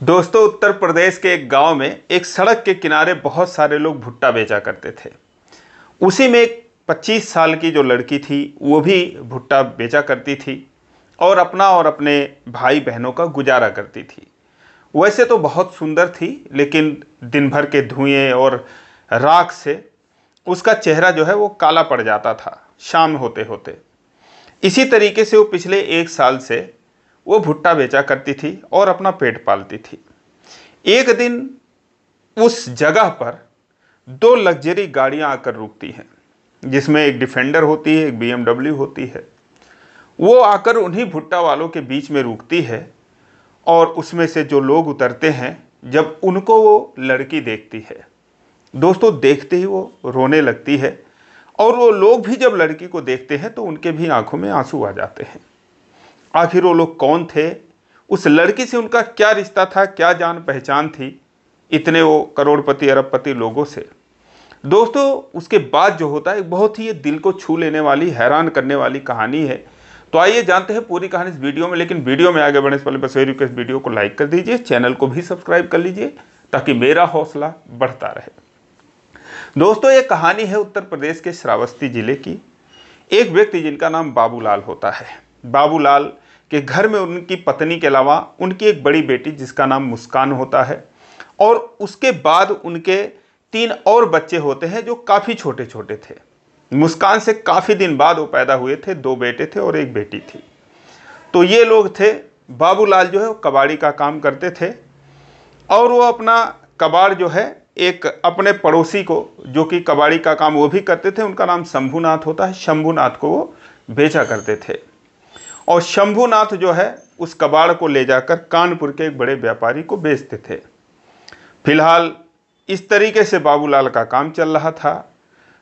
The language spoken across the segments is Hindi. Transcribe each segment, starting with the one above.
दोस्तों, उत्तर प्रदेश के एक गांव में एक सड़क के किनारे बहुत सारे लोग भुट्टा बेचा करते थे। उसी में एक 25 साल की जो लड़की थी वो भी भुट्टा बेचा करती थी और अपना और अपने भाई बहनों का गुजारा करती थी। वैसे तो बहुत सुंदर थी, लेकिन दिन भर के धुएं और राख से उसका चेहरा जो है वो काला पड़ जाता था शाम होते होते। इसी तरीके से वो पिछले 1 साल से वो भुट्टा बेचा करती थी और अपना पेट पालती थी। एक दिन उस जगह पर 2 लग्जरी गाड़ियां आकर रुकती हैं, जिसमें एक डिफेंडर होती है, एक BMW होती है। वो आकर उन्हीं भुट्टा वालों के बीच में रुकती है और उसमें से जो लोग उतरते हैं, जब उनको वो लड़की देखती है, दोस्तों देखते ही वो रोने लगती है। और वो लोग भी जब लड़की को देखते हैं तो उनके भी आंखों में आंसू आ जाते हैं। आखिर वो लोग कौन थे, उस लड़की से उनका क्या रिश्ता था, क्या जान पहचान थी इतने वो करोड़पति अरबपति लोगों से। दोस्तों, उसके बाद जो होता है बहुत ही ये दिल को छू लेने वाली, हैरान करने वाली कहानी है। तो आइए जानते हैं पूरी कहानी इस वीडियो में। लेकिन वीडियो में आगे बढ़ने से पहले बस वही रिक्वेस्ट, वीडियो को लाइक कर दीजिए, चैनल को भी सब्सक्राइब कर लीजिए ताकि मेरा हौसला बढ़ता रहे। दोस्तों, ये कहानी है उत्तर प्रदेश के श्रावस्ती जिले की। एक व्यक्ति जिनका नाम बाबूलाल होता है। बाबूलाल के घर में उनकी पत्नी के अलावा उनकी एक बड़ी बेटी जिसका नाम मुस्कान होता है, और उसके बाद उनके 3 और बच्चे होते हैं जो काफ़ी छोटे छोटे थे। मुस्कान से काफ़ी दिन बाद वो पैदा हुए थे। 2 बेटे थे और 1 बेटी थी। तो ये लोग थे। बाबूलाल जो है वो कबाड़ी का काम करते थे और वो अपना कबाड़ जो है एक अपने पड़ोसी को, जो कि कबाड़ी का काम वो भी करते थे, उनका नाम शंभूनाथ होता है, शंभूनाथ को वो बेचा करते थे। और शंभूनाथ जो है उस कबाड़ को ले जाकर कानपुर के एक बड़े व्यापारी को बेचते थे। फिलहाल इस तरीके से बाबूलाल का काम चल रहा था।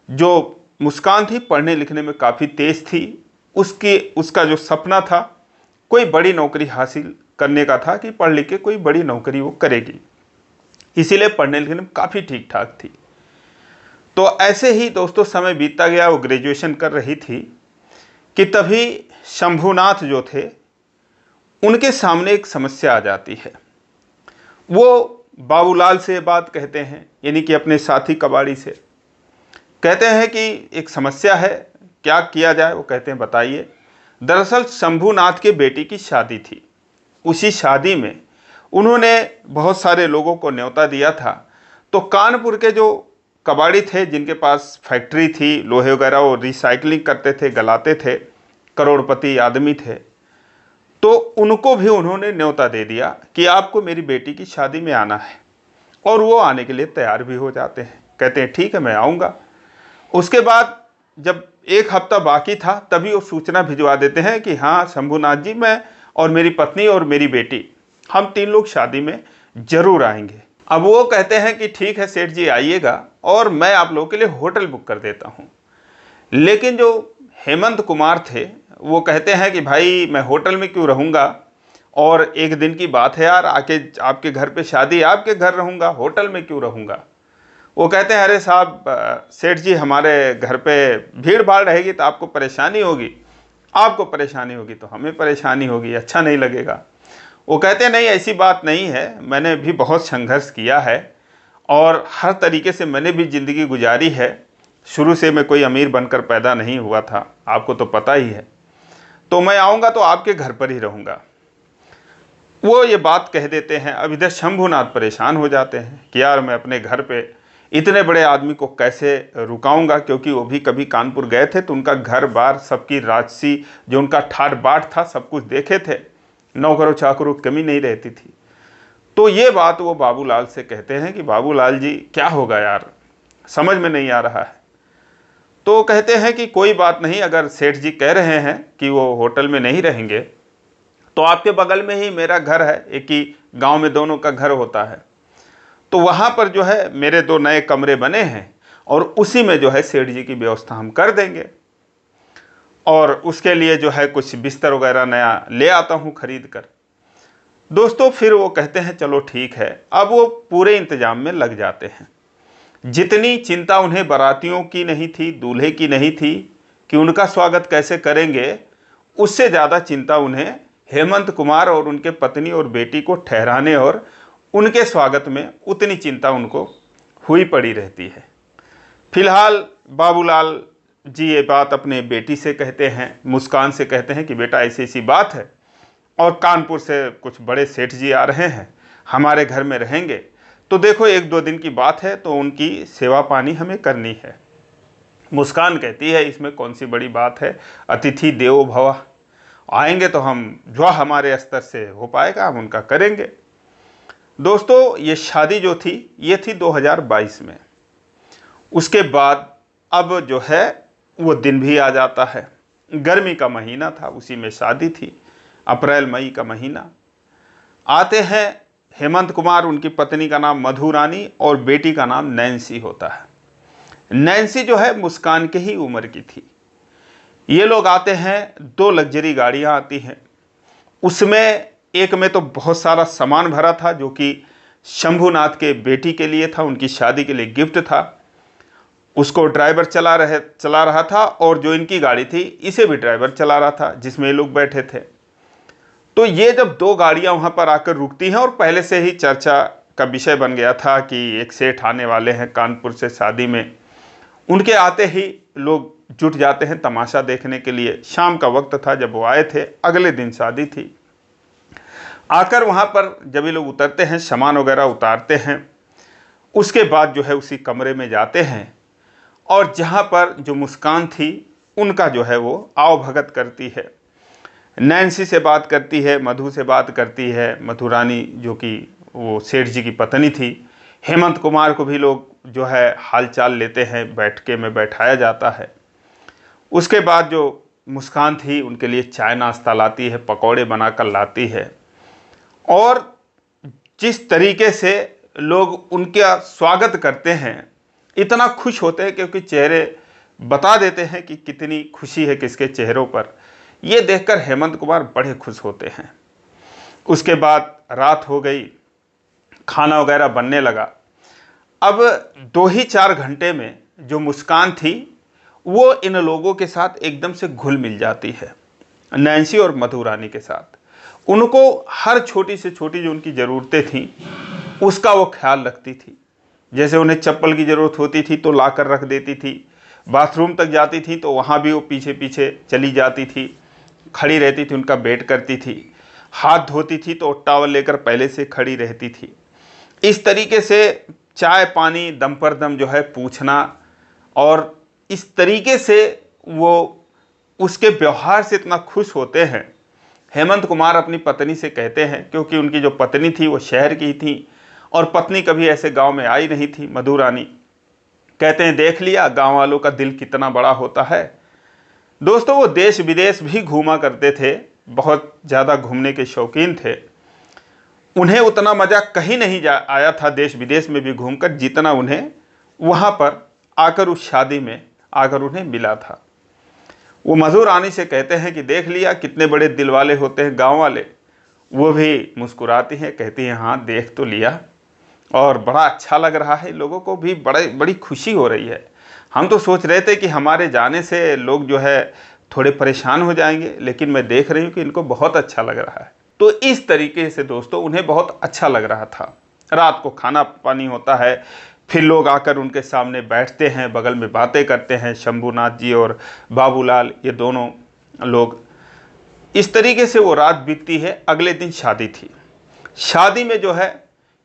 जो मुस्कान थी पढ़ने लिखने में काफ़ी तेज थी। उसका जो सपना था कोई बड़ी नौकरी हासिल करने का था कि पढ़ लिख के कोई बड़ी नौकरी वो करेगी, इसीलिए पढ़ने लिखने में काफ़ी ठीक ठाक थी। तो ऐसे ही दोस्तों समय बीतता गया। वो ग्रेजुएशन कर रही थी कि तभी शंभूनाथ जो थे उनके सामने एक समस्या आ जाती है। वो बाबूलाल से बात कहते हैं, यानी कि अपने साथी कबाड़ी से कहते हैं कि एक समस्या है, क्या किया जाए। वो कहते हैं बताइए। दरअसल शंभूनाथ के बेटी की शादी थी। उसी शादी में उन्होंने बहुत सारे लोगों को न्योता दिया था। तो कानपुर के जो कबाड़ी थे जिनके पास फैक्ट्री थी, लोहे वगैरह वो रिसाइकलिंग करते थे, गलाते थे, करोड़पति आदमी थे, तो उनको भी उन्होंने न्योता दे दिया कि आपको मेरी बेटी की शादी में आना है। और वो आने के लिए तैयार भी हो जाते हैं, कहते हैं ठीक है मैं आऊँगा। उसके बाद जब 1 हफ्ता बाकी था तभी वो सूचना भिजवा देते हैं कि हाँ शंभूनाथ जी, मैं और मेरी पत्नी और मेरी बेटी, हम 3 लोग शादी में ज़रूर आएंगे। अब वो कहते हैं कि ठीक है सेठ जी आइएगा और मैं आप लोगों के लिए होटल बुक कर देता हूँ। लेकिन जो हेमंत कुमार थे वो कहते हैं कि भाई मैं होटल में क्यों रहूँगा, और एक दिन की बात है यार, आके आपके घर पे शादी, आपके घर रहूँगा, होटल में क्यों रहूँगा। वो कहते हैं अरे साहब सेठ जी, हमारे घर पे भीड़ भाड़ रहेगी तो आपको परेशानी होगी, आपको परेशानी होगी तो हमें परेशानी होगी, अच्छा नहीं लगेगा। वो कहते हैं नहीं ऐसी बात नहीं है, मैंने भी बहुत संघर्ष किया है और हर तरीके से मैंने भी ज़िंदगी गुजारी है। शुरू से मैं कोई अमीर बनकर पैदा नहीं हुआ था, आपको तो पता ही है। तो मैं आऊँगा तो आपके घर पर ही रहूँगा। वो ये बात कह देते हैं। अब इधर शंभूनाथ परेशान हो जाते हैं कि यार मैं अपने घर पे इतने बड़े आदमी को कैसे रुकाऊंगा, क्योंकि वो भी कभी कानपुर गए थे तो उनका घर बार, सबकी राजसी जो उनका ठाट बाट था सब कुछ देखे थे, नौकरों चाकरों की कमी नहीं रहती थी। तो ये बात वो बाबूलाल से कहते हैं कि बाबूलाल जी क्या होगा यार, समझ में नहीं आ रहा है। तो कहते हैं कि कोई बात नहीं, अगर सेठ जी कह रहे हैं कि वो होटल में नहीं रहेंगे तो आपके बगल में ही मेरा घर है, एक ही गांव में दोनों का घर होता है, तो वहाँ पर जो है मेरे 2 नए कमरे बने हैं और उसी में जो है सेठ जी की व्यवस्था हम कर देंगे, और उसके लिए जो है कुछ बिस्तर वगैरह नया ले आता हूँ खरीद कर। दोस्तों फिर वो कहते हैं चलो ठीक है। अब वो पूरे इंतजाम में लग जाते हैं। जितनी चिंता उन्हें बारातियों की नहीं थी, दूल्हे की नहीं थी कि उनका स्वागत कैसे करेंगे, उससे ज़्यादा चिंता उन्हें हेमंत कुमार और उनके पत्नी और बेटी को ठहराने और उनके स्वागत में उतनी चिंता उनको हुई पड़ी रहती है। फिलहाल बाबूलाल जी ये बात अपने बेटी से कहते हैं, मुस्कान से कहते हैं कि बेटा ऐसी ऐसी बात है और कानपुर से कुछ बड़े सेठ जी आ रहे हैं, हमारे घर में रहेंगे, तो देखो 1-2 दिन की बात है, तो उनकी सेवा पानी हमें करनी है। मुस्कान कहती है इसमें कौन सी बड़ी बात है, अतिथि देवो भव, आएंगे तो हम जो हमारे स्तर से हो पाएगा हम उनका करेंगे। दोस्तों ये शादी जो थी ये थी 2022 में। उसके बाद अब जो है वो दिन भी आ जाता है, गर्मी का महीना था, उसी में शादी थी, अप्रैल मई का महीना। आते हैं हेमंत कुमार, उनकी पत्नी का नाम मधु रानी और बेटी का नाम नैन्सी होता है। नैन्सी जो है मुस्कान के ही उम्र की थी। ये लोग आते हैं, 2 लग्जरी गाड़ियां आती हैं, उसमें एक में तो बहुत सारा सामान भरा था जो कि शंभुनाथ के बेटी के लिए था, उनकी शादी के लिए गिफ्ट था। उसको ड्राइवर चला रहा था और जो इनकी गाड़ी थी इसे भी ड्राइवर चला रहा था जिसमें ये लोग बैठे थे। तो ये जब 2 गाड़ियां वहां पर आकर रुकती हैं और पहले से ही चर्चा का विषय बन गया था कि एक सेठ आने वाले हैं कानपुर से शादी में, उनके आते ही लोग जुट जाते हैं तमाशा देखने के लिए। शाम का वक्त था जब वो आए थे, अगले दिन शादी थी। आकर वहाँ पर जब ये लोग उतरते हैं, सामान वगैरह उतारते हैं, उसके बाद जो है उसी कमरे में जाते हैं और जहाँ पर जो मुस्कान थी उनका जो है वो आओ भगत करती है। नैन्सी से बात करती है, मधु से बात करती है, मधु रानी जो कि वो सेठ जी की पत्नी थी। हेमंत कुमार को भी लोग जो है हालचाल लेते हैं, बैठके में बैठाया जाता है। उसके बाद जो मुस्कान थी उनके लिए चाय नाश्ता लाती है, पकौड़े बनाकर लाती है और जिस तरीके से लोग उनका स्वागत करते हैं, इतना खुश होते हैं क्योंकि चेहरे बता देते हैं कि कितनी खुशी है किसके चेहरों पर। ये देखकर हेमंत कुमार बड़े खुश होते हैं। उसके बाद रात हो गई, खाना वगैरह बनने लगा। अब 2 ही 4 घंटे में जो मुस्कान थी वो इन लोगों के साथ एकदम से घुल मिल जाती है, नैन्सी और मधु रानी के साथ। उनको हर छोटी से छोटी जो उनकी ज़रूरतें थीं उसका वो ख्याल रखती थी। जैसे उन्हें चप्पल की ज़रूरत होती थी तो लाकर रख देती थी, बाथरूम तक जाती थी तो वहाँ भी वो पीछे पीछे चली जाती थी, खड़ी रहती थी, उनका वेट करती थी। हाथ धोती थी तो टॉवल लेकर पहले से खड़ी रहती थी। इस तरीके से चाय पानी दम पर दम जो है पूछना, और इस तरीके से वो उसके व्यवहार से इतना खुश होते हैं। हेमंत कुमार अपनी पत्नी से कहते हैं, क्योंकि उनकी जो पत्नी थी वो शहर की थी और पत्नी कभी ऐसे गांव में आई नहीं थी, मधु रानी, कहते हैं देख लिया गांव वालों का दिल कितना बड़ा होता है। दोस्तों वो देश विदेश भी घूमा करते थे, बहुत ज़्यादा घूमने के शौकीन थे। उन्हें उतना मज़ा कहीं नहीं आया था देश विदेश में भी घूमकर जितना उन्हें वहाँ पर आकर उस शादी में आकर उन्हें मिला था। वो मधु रानी से कहते हैं कि देख लिया कितने बड़े दिल वाले होते हैं गांव वाले। वो भी मुस्कुराती हैं, कहती हैं हाँ देख तो लिया और बड़ा अच्छा लग रहा है, लोगों को भी बड़ी खुशी हो रही है। हम तो सोच रहे थे कि हमारे जाने से लोग जो है थोड़े परेशान हो जाएंगे, लेकिन मैं देख रही हूँ कि इनको बहुत अच्छा लग रहा है। तो इस तरीके से दोस्तों उन्हें बहुत अच्छा लग रहा था। रात को खाना पानी होता है, फिर लोग आकर उनके सामने बैठते हैं, बगल में बातें करते हैं। शंभुनाथ जी और बाबूलाल ये दोनों लोग, इस तरीके से वो रात बीतती है। अगले दिन शादी थी। शादी में जो है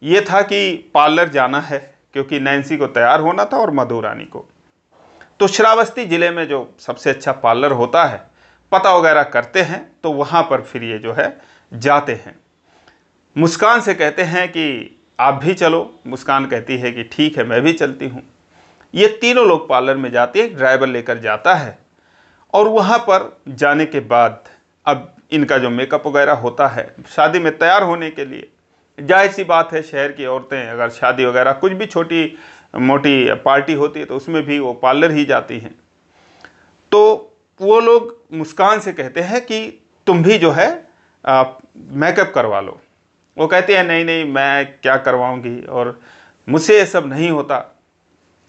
ये था कि पार्लर जाना है, क्योंकि नैन्सी को तैयार होना था और मधु रानी को। तो श्रावस्ती ज़िले में जो सबसे अच्छा पार्लर होता है, पता वगैरह करते हैं, तो वहाँ पर फिर ये जो है जाते हैं। मुस्कान से कहते हैं कि आप भी चलो। मुस्कान कहती है कि ठीक है मैं भी चलती हूँ। ये तीनों लोग पार्लर में जाते हैं, ड्राइवर लेकर जाता है और वहाँ पर जाने के बाद अब इनका जो मेकअप वगैरह होता है शादी में तैयार होने के लिए, जाहिर सी बात है शहर की औरतें अगर शादी वगैरह कुछ भी छोटी मोटी पार्टी होती है तो उसमें भी वो पार्लर ही जाती हैं। तो वो लोग मुस्कान से कहते हैं कि तुम भी जो है मेकअप करवा लो। वो कहते हैं नहीं नहीं मैं क्या करवाऊंगी और मुझसे ये सब नहीं होता।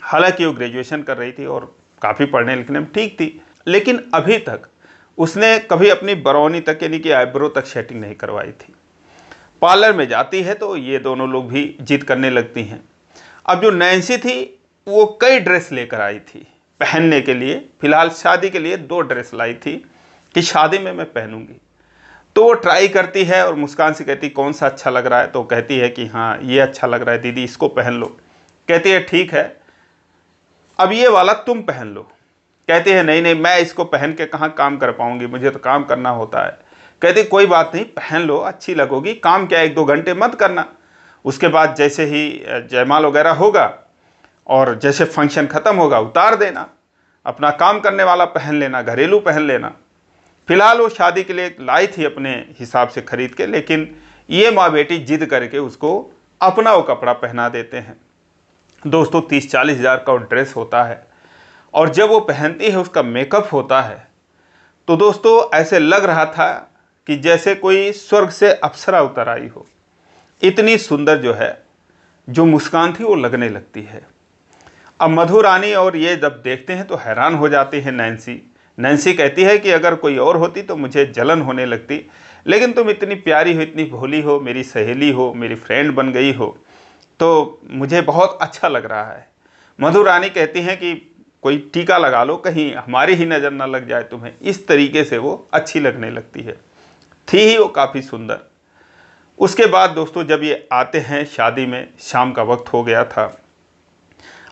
हालांकि वो ग्रेजुएशन कर रही थी और काफ़ी पढ़ने लिखने में ठीक थी, लेकिन अभी तक उसने कभी अपनी बरौनी तक यानी कि आईब्रो तक सेटिंग नहीं करवाई थी। पार्लर में जाती है तो ये दोनों लोग भी जिद करने लगती हैं। अब जो नैन्सी थी वो कई ड्रेस लेकर आई थी पहनने के लिए। फिलहाल शादी के लिए 2 ड्रेस लाई थी कि शादी में मैं पहनूंगी। तो वो ट्राई करती है और मुस्कान से कहती कौन सा अच्छा लग रहा है, तो कहती है कि हाँ ये अच्छा लग रहा है दीदी, इसको पहन लो। कहती है ठीक है, अब ये वाला तुम पहन लो। कहती है नहीं नहीं, मैं इसको पहन के कहाँ काम कर पाऊंगी, मुझे तो काम करना होता है। कहती कोई बात नहीं, पहन लो, अच्छी लगोगी, काम क्या 1-2 घंटे मत करना, उसके बाद जैसे ही जयमाल वगैरह होगा और जैसे फंक्शन ख़त्म होगा उतार देना, अपना काम करने वाला पहन लेना, घरेलू पहन लेना। फिलहाल वो शादी के लिए लाई थी अपने हिसाब से खरीद के, लेकिन ये माँ बेटी जिद करके उसको अपना वो कपड़ा पहना देते हैं। दोस्तों 30-40 हज़ार का वो ड्रेस होता है और जब वो पहनती है उसका मेकअप होता है तो दोस्तों ऐसे लग रहा था कि जैसे कोई स्वर्ग से अप्सरा उतर आई हो। इतनी सुंदर जो है जो मुस्कान थी वो लगने लगती है। अब मधु रानी और ये जब देखते हैं तो हैरान हो जाती है नैन्सी। नैन्सी कहती है कि अगर कोई और होती तो मुझे जलन होने लगती, लेकिन तुम इतनी प्यारी हो, इतनी भोली हो, मेरी सहेली हो, मेरी फ्रेंड बन गई हो, तो मुझे बहुत अच्छा लग रहा है। मधु रानी कहती हैं कि कोई टीका लगा लो, कहीं हमारी ही नज़र ना लग जाए तुम्हें। इस तरीके से वो अच्छी लगने लगती है। थी ही वो काफ़ी सुंदर। उसके बाद दोस्तों जब ये आते हैं शादी में, शाम का वक्त हो गया था।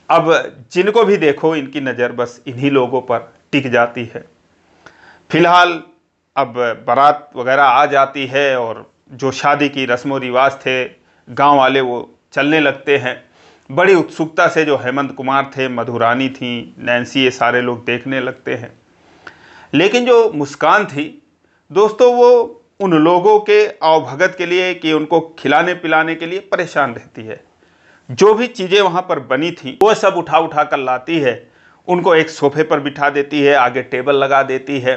अब जिनको भी देखो इनकी नज़र बस इन्हीं लोगों पर टिक जाती है। फिलहाल अब बारात वगैरह आ जाती है और जो शादी की रस्म व रिवाज थे गांव वाले वो चलने लगते हैं। बड़ी उत्सुकता से जो हेमंत कुमार थे, मधु रानी थी, नैन्सी, ये सारे लोग देखने लगते हैं। लेकिन जो मुस्कान थी दोस्तों वो उन लोगों के आवभगत के लिए कि उनको खिलाने पिलाने के लिए परेशान रहती है। जो भी चीज़ें वहाँ पर बनी थी वो सब उठा उठा कर लाती है, उनको एक सोफे पर बिठा देती है, आगे टेबल लगा देती है।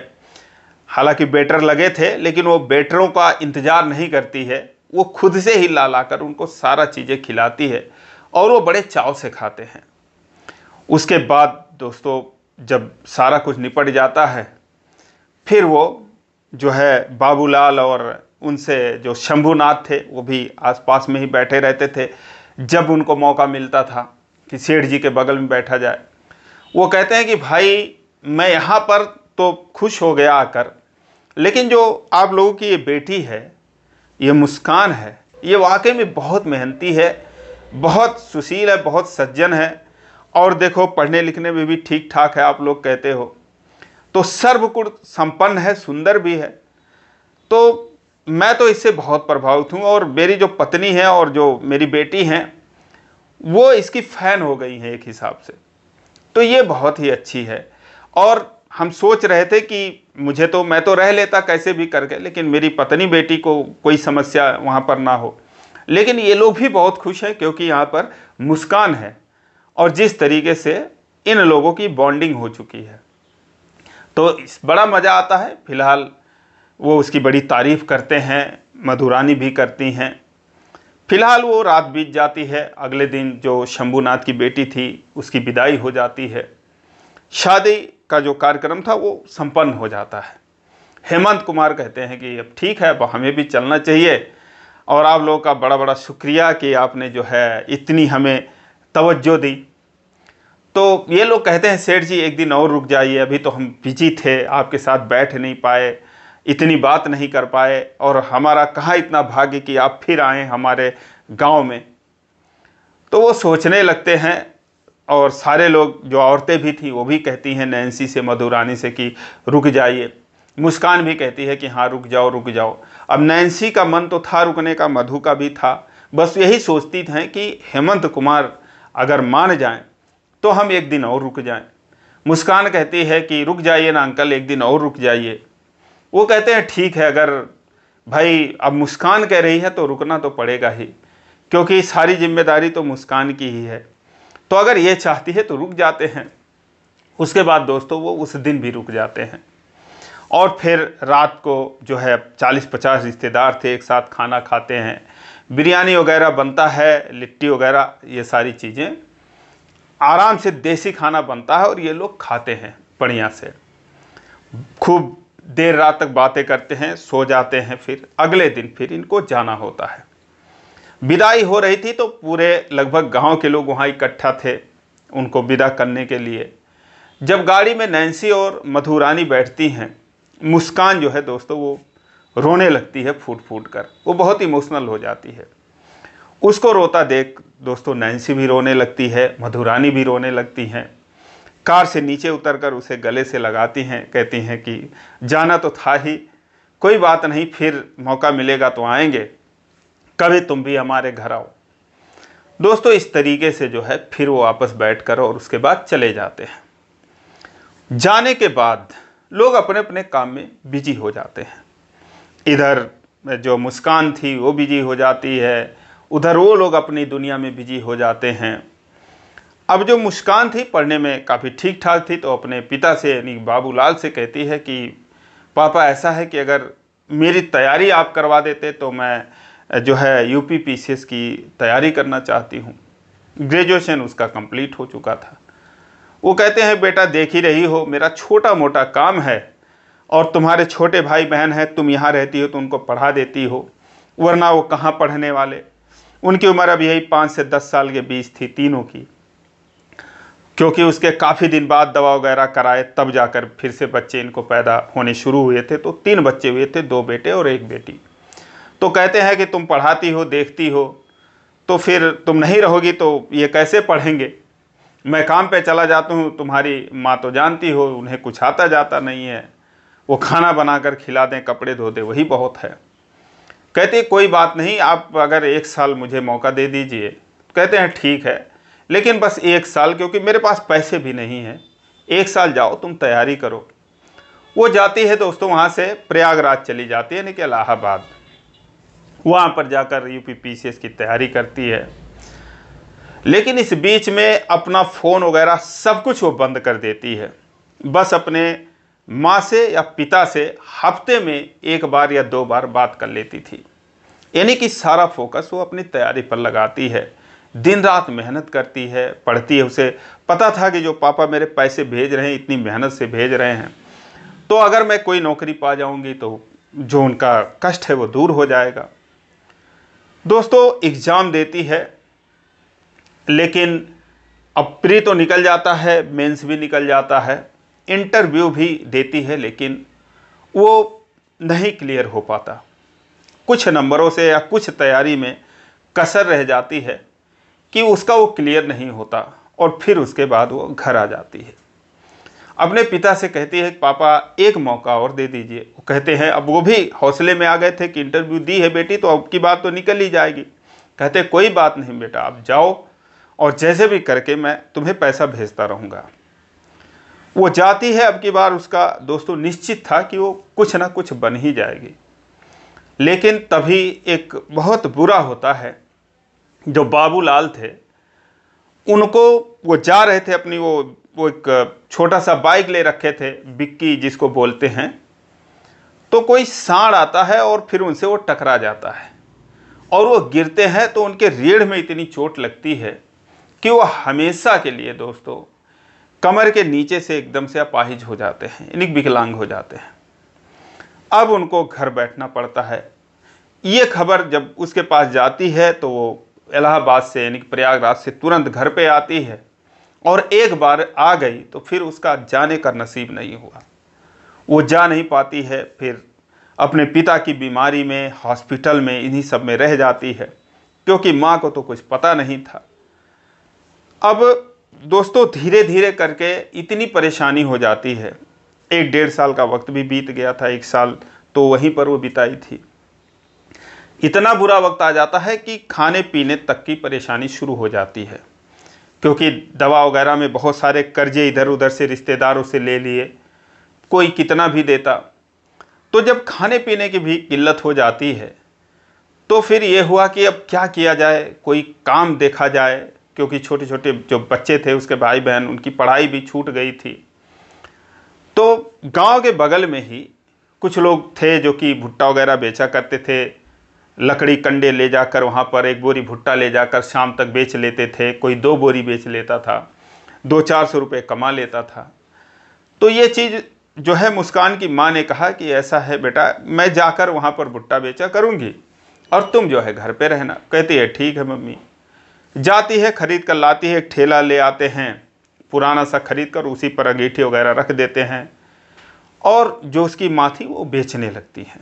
हालांकि बेटर लगे थे लेकिन वो बेटरों का इंतज़ार नहीं करती है, वो खुद से ही ला कर उनको सारा चीज़ें खिलाती है और वो बड़े चाव से खाते हैं। उसके बाद दोस्तों जब सारा कुछ निपट जाता है फिर वो जो है बाबूलाल और उनसे जो शंभूनाथ थे वो भी आसपास में ही बैठे रहते थे। जब उनको मौका मिलता था कि सेठ जी के बगल में बैठा जाए, वो कहते हैं कि भाई मैं यहाँ पर तो खुश हो गया आकर, लेकिन जो आप लोगों की ये बेटी है, ये मुस्कान है, ये वाकई में बहुत मेहनती है, बहुत सुशील है, बहुत सज्जन है और देखो पढ़ने लिखने में भी ठीक ठाक है, आप लोग कहते हो, तो सर्वगुण संपन्न है, सुंदर भी है। तो मैं तो इससे बहुत प्रभावित हूँ और मेरी जो पत्नी है और जो मेरी बेटी हैं वो इसकी फ़ैन हो गई हैं एक हिसाब से। तो ये बहुत ही अच्छी है और हम सोच रहे थे कि मैं तो रह लेता कैसे भी करके, लेकिन मेरी पत्नी बेटी को कोई समस्या वहाँ पर ना हो। लेकिन ये लोग भी बहुत खुश हैं क्योंकि यहाँ पर मुस्कान है और जिस तरीके से इन लोगों की बॉन्डिंग हो चुकी है तो बड़ा मज़ा आता है। फिलहाल वो उसकी बड़ी तारीफ़ करते हैं, मधु रानी भी करती हैं। फिलहाल वो रात बीत जाती है। अगले दिन जो शंभूनाथ की बेटी थी उसकी विदाई हो जाती है। शादी का जो कार्यक्रम था वो संपन्न हो जाता है। हेमंत कुमार कहते हैं कि अब ठीक है, अब हमें भी चलना चाहिए और आप लोगों का बड़ा बड़ा शुक्रिया कि आपने जो है इतनी हमें तवज्जो दी। तो ये लोग कहते हैं सेठ जी एक दिन और रुक जाइए, अभी तो हम बिजी थे, आपके साथ बैठ नहीं पाए, इतनी बात नहीं कर पाए और हमारा कहाँ इतना भाग्य कि आप फिर आए हमारे गांव में। तो वो सोचने लगते हैं और सारे लोग, जो औरतें भी थी वो भी कहती हैं नैन्सी से, मधु रानी से कि रुक जाइए। मुस्कान भी कहती है कि हाँ रुक जाओ रुक जाओ। अब नैन्सी का मन तो था रुकने का, मधु का भी था, बस यही सोचती थी कि हेमंत कुमार अगर मान जाएं तो हम एक दिन और रुक जाएं। मुस्कान कहती है कि रुक जाइए ना अंकल, एक दिन और रुक जाइए। वो कहते हैं ठीक है, अगर भाई अब मुस्कान कह रही है तो रुकना तो पड़ेगा ही, क्योंकि सारी जिम्मेदारी तो मुस्कान की ही है, तो अगर ये चाहती है तो रुक जाते हैं। उसके बाद दोस्तों वो उस दिन भी रुक जाते हैं और फिर रात को जो है 40-50 रिश्तेदार थे, एक साथ खाना खाते हैं, बिरयानी वगैरह बनता है, लिट्टी वगैरह, ये सारी चीज़ें आराम से देसी खाना बनता है और ये लोग खाते हैं बढ़िया से, खूब देर रात तक बातें करते हैं, सो जाते हैं, फिर अगले दिन फिर इनको जाना होता है। विदाई हो रही थी तो पूरे लगभग गांव के लोग वहाँ इकट्ठा थे उनको विदा करने के लिए। जब गाड़ी में नैन्सी और मधुरानी बैठती हैं, मुस्कान जो है दोस्तों वो रोने लगती है फूट फूट कर, वो बहुत इमोशनल हो जाती है। उसको रोता देख दोस्तों नैन्सी भी रोने लगती है, मधुरानी भी रोने लगती हैं। कार से नीचे उतरकर उसे गले से लगाती हैं, कहती हैं कि जाना तो था ही, कोई बात नहीं, फिर मौका मिलेगा तो आएंगे, कभी तुम भी हमारे घर आओ। दोस्तों इस तरीके से जो है फिर वो आपस बैठकर और उसके बाद चले जाते हैं। जाने के बाद लोग अपने अपने काम में बिजी हो जाते हैं। इधर जो मुस्कान थी वो बिजी हो जाती है, उधर वो लोग अपनी दुनिया में बिजी हो जाते हैं। अब जो मुस्कान थी पढ़ने में काफ़ी ठीक ठाक थी, तो अपने पिता से यानी बाबूलाल से कहती है कि पापा ऐसा है कि अगर मेरी तैयारी आप करवा देते तो मैं जो है यूपीपीसीएस की तैयारी करना चाहती हूँ। ग्रेजुएशन उसका कंप्लीट हो चुका था। वो कहते हैं बेटा देख ही रही हो मेरा छोटा मोटा काम है, और तुम्हारे छोटे भाई बहन हैं, तुम यहाँ रहती हो तो उनको पढ़ा देती हो, वरना वो कहाँ पढ़ने वाले। उनकी उम्र अब यही 5 से 10 साल के बीच थी तीनों की, क्योंकि उसके काफ़ी दिन बाद दवा वगैरह कराए तब जाकर फिर से बच्चे इनको पैदा होने शुरू हुए थे। तो 3 बच्चे हुए थे, 2 बेटे और 1 बेटी। तो कहते हैं कि तुम पढ़ाती हो, देखती हो, तो फिर तुम नहीं रहोगी तो ये कैसे पढ़ेंगे। मैं काम पे चला जाता हूँ, तुम्हारी माँ तो जानती हो उन्हें कुछ आता जाता नहीं है, वो खाना बनाकर खिला दें, कपड़े धो दें, वही बहुत है। कहते कोई बात नहीं, आप अगर 1 साल मुझे मौका दे दीजिए। कहते हैं ठीक है, लेकिन बस 1 साल, क्योंकि मेरे पास पैसे भी नहीं हैं। 1 साल जाओ, तुम तैयारी करो। वो जाती है दोस्तों, वहाँ से प्रयागराज चली जाती है, यानी कि इलाहाबाद। वहाँ पर जाकर यूपीपीसीएस की तैयारी करती है। लेकिन इस बीच में अपना फ़ोन वगैरह सब कुछ वो बंद कर देती है। बस अपने माँ से या पिता से हफ्ते में 1 बार या 2 बार बात कर लेती थी। यानी कि सारा फोकस वो अपनी तैयारी पर लगाती है, दिन रात मेहनत करती है, पढ़ती है। उसे पता था कि जो पापा मेरे पैसे भेज रहे हैं, इतनी मेहनत से भेज रहे हैं, तो अगर मैं कोई नौकरी पा जाऊंगी तो जो उनका कष्ट है वो दूर हो जाएगा। दोस्तों एग्ज़ाम देती है, लेकिन अब प्री तो निकल जाता है, मेंस भी निकल जाता है, इंटरव्यू भी देती है, लेकिन वो नहीं क्लियर हो पाता। कुछ नंबरों से या कुछ तैयारी में कसर रह जाती है कि उसका वो क्लियर नहीं होता, और फिर उसके बाद वो घर आ जाती है। अपने पिता से कहती है पापा 1 मौका और दे दीजिए। वो कहते हैं, अब वो भी हौसले में आ गए थे कि इंटरव्यू दी है बेटी तो अब की बात तो निकल ही जाएगी। कहते कोई बात नहीं बेटा, आप जाओ और जैसे भी करके मैं तुम्हें पैसा भेजता रहूँगा। वो जाती है। अब की बार उसका दोस्तों निश्चित था कि वो कुछ ना कुछ बन ही जाएगी। लेकिन तभी एक बहुत बुरा होता है। जो बाबूलाल थे, उनको वो जा रहे थे अपनी वो एक छोटा सा बाइक ले रखे थे, बिक्की जिसको बोलते हैं। तो कोई सांड आता है और फिर उनसे वो टकरा जाता है और वो गिरते हैं, तो उनके रीढ़ में इतनी चोट लगती है कि वो हमेशा के लिए दोस्तों कमर के नीचे से एकदम से अपाहिज हो जाते हैं, यानी विकलांग हो जाते हैं। अब उनको घर बैठना पड़ता है। ये खबर जब उसके पास जाती है तो वो इलाहाबाद से यानी प्रयागराज से तुरंत घर पे आती है, और एक बार आ गई तो फिर उसका जाने का नसीब नहीं हुआ। वो जा नहीं पाती है, फिर अपने पिता की बीमारी में, हॉस्पिटल में, इन्हीं सब में रह जाती है, क्योंकि माँ को तो कुछ पता नहीं था। अब दोस्तों धीरे धीरे करके इतनी परेशानी हो जाती है। 1-1.5 साल का वक्त भी बीत गया था, 1 साल तो वहीं पर वो बिताई थी। इतना बुरा वक्त आ जाता है कि खाने पीने तक की परेशानी शुरू हो जाती है, क्योंकि दवा वगैरह में बहुत सारे कर्जे इधर उधर से रिश्तेदारों से ले लिए, कोई कितना भी देता। तो जब खाने पीने की भी किल्लत हो जाती है तो फिर ये हुआ कि अब क्या किया जाए, कोई काम देखा जाए, क्योंकि छोटे छोटे जो बच्चे थे उसके भाई बहन, उनकी पढ़ाई भी छूट गई थी। तो गांव के बगल में ही कुछ लोग थे जो कि भुट्टा वगैरह बेचा करते थे। लकड़ी कंडे ले जाकर वहाँ पर 1 बोरी भुट्टा ले जाकर शाम तक बेच लेते थे, कोई 2 बोरी बेच लेता था, 200-400 रुपये कमा लेता था। तो ये चीज़ जो है मुस्कान की माँ ने कहा कि ऐसा है बेटा, मैं जाकर वहाँ पर भुट्टा बेचा करूँगी और तुम जो है घर पे रहना। कहती है ठीक है मम्मी। जाती है, खरीद कर लाती है, एक ठेला ले आते हैं पुराना सा खरीद कर, उसी पर अंगीठी वगैरह रख देते हैं और जो उसकी माँ थी वो बेचने लगती हैं।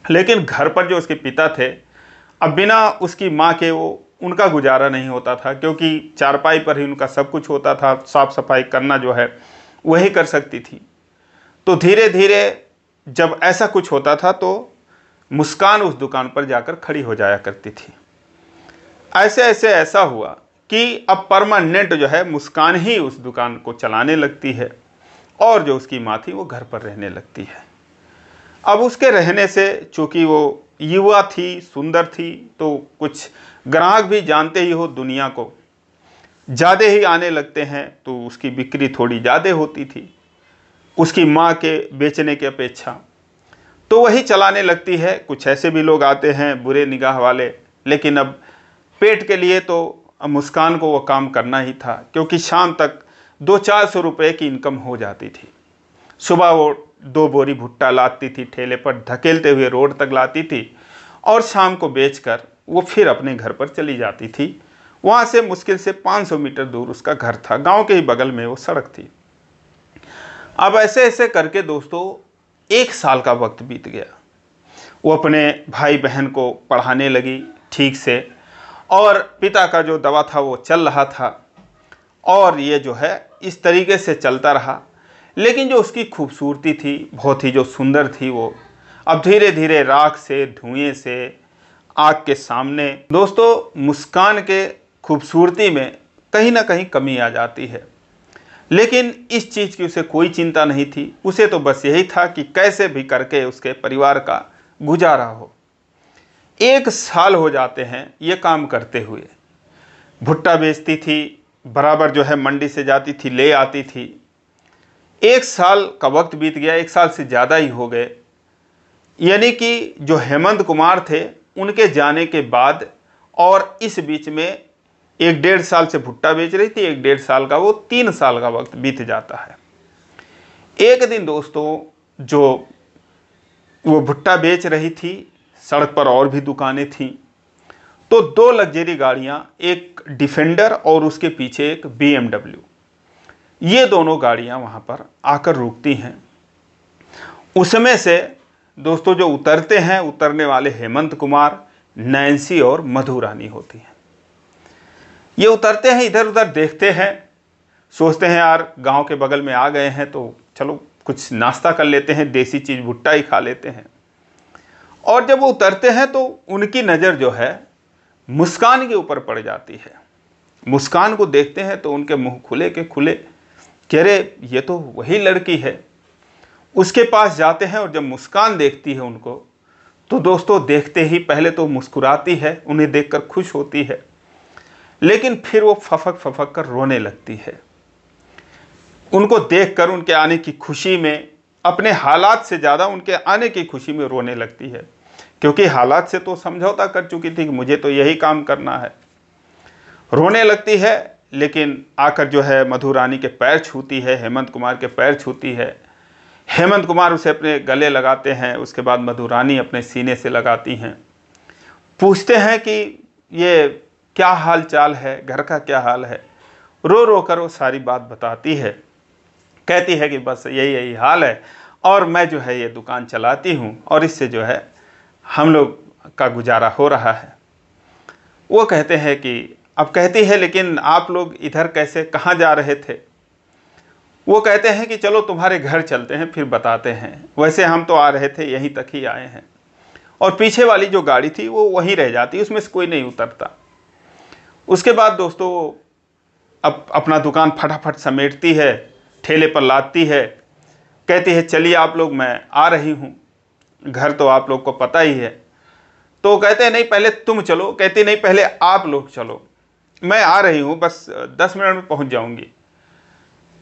लेकिन घर पर जो उसके पिता थे, अब बिना उसकी माँ के वो उनका गुजारा नहीं होता था, क्योंकि चारपाई पर ही उनका सब कुछ होता था, साफ सफाई करना जो है वही कर सकती थी। तो धीरे धीरे जब ऐसा कुछ होता था तो मुस्कान उस दुकान पर जाकर खड़ी हो जाया करती थी। ऐसे ऐसे ऐसा हुआ कि अब परमानेंट जो है मुस्कान ही उस दुकान को चलाने लगती है और जो उसकी माँ थी वो घर पर रहने लगती है। अब उसके रहने से, चूँकि वो युवा थी, सुंदर थी, तो कुछ ग्राहक भी जानते ही हो दुनिया को, ज़्यादा ही आने लगते हैं, तो उसकी बिक्री थोड़ी ज़्यादा होती थी उसकी माँ के बेचने की अपेक्षा। तो वही चलाने लगती है। कुछ ऐसे भी लोग आते हैं बुरे निगाह वाले, लेकिन अब पेट के लिए तो अब मुस्कान को वो काम करना ही था, क्योंकि शाम तक 200-400 रुपये की इनकम हो जाती थी। सुबह वो 2 बोरी भुट्टा लाती थी, ठेले पर धकेलते हुए रोड तक लाती थी और शाम को बेचकर वो फिर अपने घर पर चली जाती थी। वहाँ से मुश्किल से 500 मीटर दूर उसका घर था, गांव के ही बगल में वो सड़क थी। अब ऐसे ऐसे करके दोस्तों 1 साल का वक्त बीत गया। वो अपने भाई बहन को पढ़ाने लगी ठीक से, और पिता का जो दवा था वो चल रहा था, और ये जो है इस तरीके से चलता रहा। लेकिन जो उसकी खूबसूरती थी, बहुत ही जो सुंदर थी, वो अब धीरे धीरे राख से, धुएं से, आग के सामने दोस्तों मुस्कान के खूबसूरती में कहीं ना कहीं कमी आ जाती है। लेकिन इस चीज़ की उसे कोई चिंता नहीं थी। उसे तो बस यही था कि कैसे भी करके उसके परिवार का गुजारा हो। 1 साल हो जाते हैं ये काम करते हुए। भुट्टा बेचती थी, बराबर जो है मंडी से जाती थी, ले आती थी। 1 साल का वक्त बीत गया, 1 साल से ज़्यादा ही हो गए। यानी कि जो हेमंत कुमार थे उनके जाने के बाद और इस बीच में 1-1.5 साल से भुट्टा बेच रही थी, 1-1.5 साल का, वो 3 साल का वक्त बीत जाता है। एक दिन दोस्तों जो वो भुट्टा बेच रही थी, सड़क पर और भी दुकानें थीं, तो 2 लग्जरी गाड़ियां, एक डिफेंडर और उसके पीछे एक BMW, ये दोनों गाड़ियां वहां पर आकर रुकती हैं। उसमें से दोस्तों जो उतरते हैं, उतरने वाले हेमंत कुमार, नैन्सी और मधु रानी होती हैं। ये उतरते हैं, इधर उधर देखते हैं, सोचते हैं यार गांव के बगल में आ गए हैं तो चलो कुछ नाश्ता कर लेते हैं, देसी चीज़ भुट्टा ही खा लेते हैं। और जब वो उतरते हैं तो उनकी नज़र जो है मुस्कान के ऊपर पड़ जाती है। मुस्कान को देखते हैं तो उनके मुंह खुले के खुले, कह रहे ये तो वही लड़की है। उसके पास जाते हैं और जब मुस्कान देखती है उनको, तो दोस्तों देखते ही पहले तो मुस्कुराती है, उन्हें देखकर खुश होती है, लेकिन फिर वो फफक फफक कर रोने लगती है। उनको देखकर उनके आने की खुशी में, अपने हालात से ज़्यादा उनके आने की खुशी में रोने लगती है, क्योंकि हालात से तो समझौता कर चुकी थी कि मुझे तो यही काम करना है। रोने लगती है, लेकिन आकर जो है मधु रानी के पैर छूती है, हेमंत कुमार के पैर छूती है। हेमंत कुमार उसे अपने गले लगाते हैं, उसके बाद मधु रानी अपने सीने से लगाती हैं। पूछते हैं कि ये क्या हाल चाल है, घर का क्या हाल है। रो रो कर वो सारी बात बताती है, कहती है कि बस यही यही हाल है और मैं जो है ये दुकान चलाती हूँ और इससे जो है हम लोग का गुजारा हो रहा है। वो कहते हैं कि अब कहती है लेकिन आप लोग इधर कैसे, कहाँ जा रहे थे। वो कहते हैं कि चलो तुम्हारे घर चलते हैं फिर बताते हैं, वैसे हम तो आ रहे थे, यहीं तक ही आए हैं। और पीछे वाली जो गाड़ी थी वो वहीं रह जाती, उसमें से कोई नहीं उतरता। उसके बाद दोस्तों अब अपना दुकान फटाफट समेटती है, ठेले पर लादती है, कहती है चलिए आप लोग, मैं आ रही हूँ, घर तो आप लोग को पता ही है। तो कहते हैं नहीं पहले तुम चलो, कहती नहीं पहले आप लोग चलो, मैं आ रही हूँ, बस 10 मिनट में पहुँच जाऊँगी।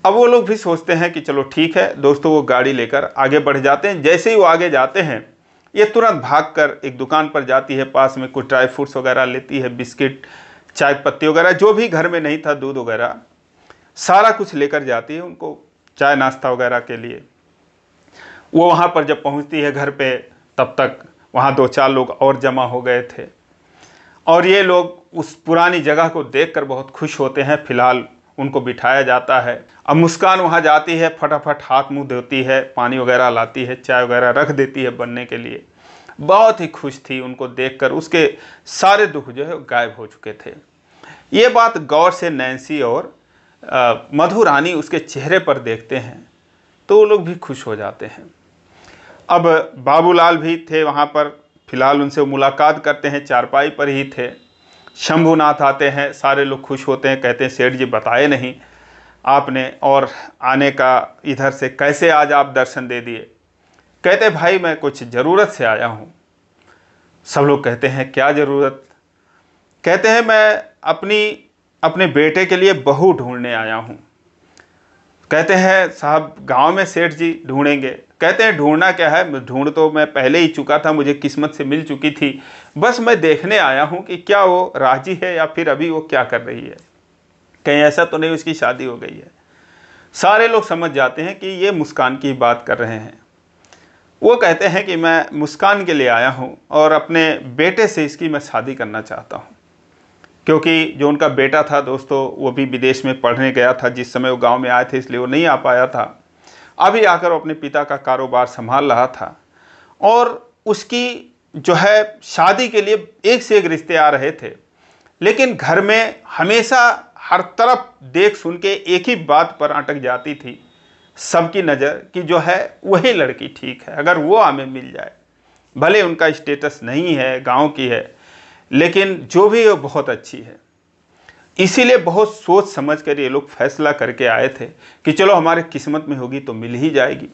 अब वो लोग भी सोचते हैं कि चलो ठीक है। दोस्तों वो गाड़ी लेकर आगे बढ़ जाते हैं। जैसे ही वो आगे जाते हैं ये तुरंत भागकर एक दुकान पर जाती है, पास में कुछ ड्राई फ्रूट्स वगैरह लेती है, बिस्किट, चाय पत्ती वगैरह, जो भी घर में नहीं था, दूध वगैरह, सारा कुछ लेकर जाती है उनको चाय नाश्ता वगैरह के लिए। वो वहाँ पर जब पहुँचती है घर पे, तब तक वहाँ 2-4 लोग और जमा हो गए थे और ये लोग उस पुरानी जगह को देखकर बहुत खुश होते हैं। फिलहाल उनको बिठाया जाता है। अब मुस्कान वहाँ जाती है, फटाफट हाथ मुंह धोती है, पानी वगैरह लाती है, चाय वगैरह रख देती है बनने के लिए। बहुत ही खुश थी उनको देखकर, उसके सारे दुख जो है गायब हो चुके थे। ये बात गौर से नैन्सी और मधु रानी उसके चेहरे पर देखते हैं तो वो लोग भी खुश हो जाते हैं। अब बाबूलाल भी थे वहाँ पर, फिलहाल उनसे मुलाकात करते हैं, चारपाई पर ही थे। शंभूनाथ आते हैं, सारे लोग खुश होते हैं, कहते हैं सेठ जी बताए नहीं आपने और आने का इधर से, कैसे आज आप दर्शन दे दिए। कहते भाई मैं कुछ ज़रूरत से आया हूँ। सब लोग कहते हैं क्या ज़रूरत। कहते हैं मैं अपने बेटे के लिए बहू ढूंढने आया हूँ। कहते हैं साहब गांव में सेठ जी ढूंढेंगे। कहते हैं ढूंढना क्या है, ढूंढ तो मैं पहले ही चुका था, मुझे किस्मत से मिल चुकी थी, बस मैं देखने आया हूँ कि क्या वो राजी है या फिर अभी वो क्या कर रही है, कहीं ऐसा तो नहीं उसकी शादी हो गई है। सारे लोग समझ जाते हैं कि ये मुस्कान की बात कर रहे हैं। वो कहते हैं कि मैं मुस्कान के लिए आया हूँ और अपने बेटे से इसकी मैं शादी करना चाहता हूँ, क्योंकि जो उनका बेटा था दोस्तों वो भी विदेश में पढ़ने गया था जिस समय वो गांव में आए थे, इसलिए वो नहीं आ पाया था। अभी आकर वो अपने पिता का कारोबार संभाल रहा था और उसकी जो है शादी के लिए एक से एक रिश्ते आ रहे थे, लेकिन घर में हमेशा हर तरफ देख सुन के एक ही बात पर अटक जाती थी सबकी नज़र कि जो है वही लड़की ठीक है, अगर वो हमें मिल जाए। भले उनका स्टेटस नहीं है, गांव की है, लेकिन जो भी है वो बहुत अच्छी है। इसीलिए बहुत सोच समझ कर ये लोग फैसला करके आए थे कि चलो हमारे किस्मत में होगी तो मिल ही जाएगी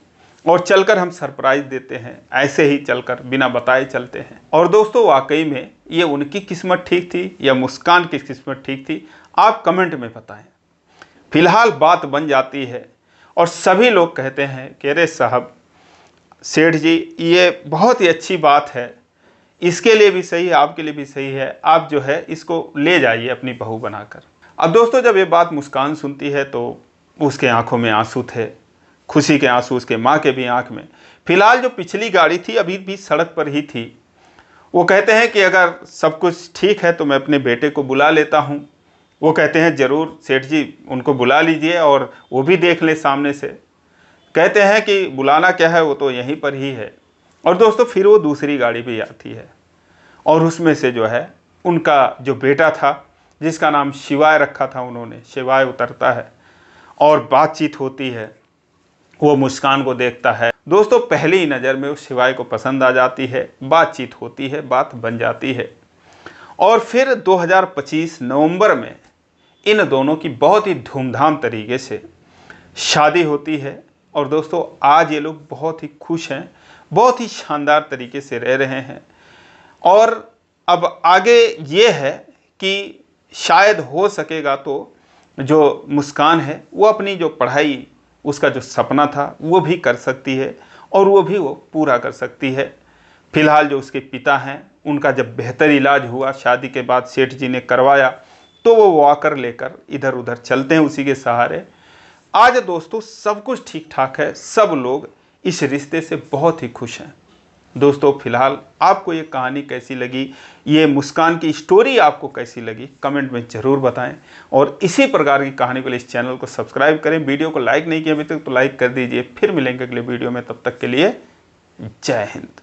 और चलकर हम सरप्राइज देते हैं, ऐसे ही चलकर बिना बताए चलते हैं। और दोस्तों वाकई में ये उनकी किस्मत ठीक थी या मुस्कान की किस्मत ठीक थी, आप कमेंट में बताएं। फिलहाल बात बन जाती है और सभी लोग कहते हैं कि अरे साहब सेठ जी ये बहुत ही अच्छी बात है, इसके लिए भी सही है, आपके लिए भी सही है, आप जो है इसको ले जाइए अपनी बहू बनाकर। अब दोस्तों जब ये बात मुस्कान सुनती है तो उसके आंखों में आंसू थे, खुशी के आंसू, उसके माँ के भी आंख में। फिलहाल जो पिछली गाड़ी थी अभी भी सड़क पर ही थी। वो कहते हैं कि अगर सब कुछ ठीक है तो मैं अपने बेटे को बुला लेता हूँ। वो कहते हैं ज़रूर सेठ जी, उनको बुला लीजिए और वो भी देख ले सामने से। कहते हैं कि बुलाना क्या है, वो तो यहीं पर ही है। और दोस्तों फिर वो दूसरी गाड़ी भी आती है और उसमें से जो है उनका जो बेटा था जिसका नाम शिवाय रखा था उन्होंने, शिवाय उतरता है और बातचीत होती है। वो मुस्कान को देखता है। दोस्तों पहली ही नज़र में उस शिवाय को पसंद आ जाती है, बातचीत होती है, बात बन जाती है। और फिर 2025 नवंबर में इन दोनों की बहुत ही धूमधाम तरीके से शादी होती है। और दोस्तों आज ये लोग बहुत ही खुश हैं, बहुत ही शानदार तरीके से रह रहे हैं। और अब आगे ये है कि शायद हो सकेगा तो जो मुस्कान है वो अपनी जो पढ़ाई, उसका जो सपना था वो भी कर सकती है और वो भी वो पूरा कर सकती है। फिलहाल जो उसके पिता हैं उनका जब बेहतर इलाज हुआ शादी के बाद, सेठ जी ने करवाया, तो वो वॉकर लेकर इधर उधर चलते हैं उसी के सहारे। आज दोस्तों सब कुछ ठीक ठाक है, सब लोग इस रिश्ते से बहुत ही खुश हैं। दोस्तों फिलहाल आपको ये कहानी कैसी लगी, ये मुस्कान की स्टोरी आपको कैसी लगी, कमेंट में ज़रूर बताएं। और इसी प्रकार की कहानी के लिए इस चैनल को सब्सक्राइब करें। वीडियो को लाइक नहीं किया अभी तक तो लाइक कर दीजिए। फिर मिलेंगे अगले वीडियो में, तब तक के लिए जय हिंद।